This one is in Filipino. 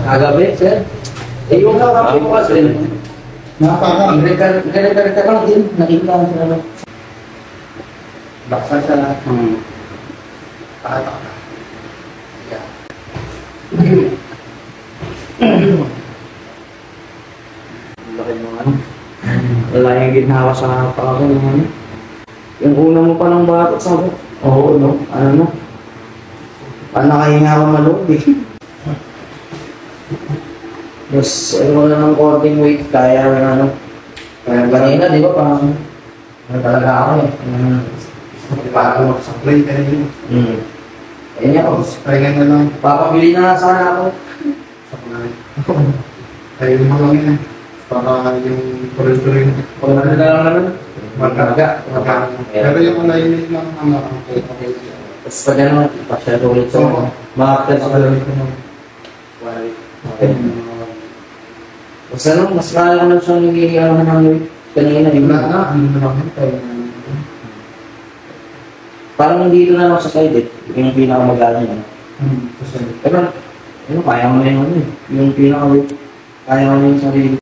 Kagabi, sir. Eh, yung kakapin mo kasi. Nagkarita ka lang din. Nakita ko sila. Baksa siya na. Pakata ka. Laki mo ano. Wala yung ginhawa sa pako ng ano. Yung una mo pa ng bata sa ako. Oo, no? Ano no? Paano nakahinga ako maloob eh. Mas ano na ng konting weight, kaya na ano. Kaya kanina, di ba, parang ano talaga ako eh. Parang mag-supply ka rin yun. Ayun niya ako. Kaya nga lang. Papabili na sana ako. Supply. Kaya mo lang yun eh. Para yung tuloy-tuloy na. Kung ano na lang naman. Magkaga. Pero yung malayin lang ang Tapos pag ano, pasyado ulit sa makakita sa kalawin ko ng Tapos ano, mas kaya ko na siyang nagiging ng weight kanina. wala na, ano na lang tayo. Parang dito na lang sa side eh. Yung pinakamagana niya. Pero, ano, kaya mo na yung ano eh. Yung pinaka-weight. Kaya mo na yung sarili.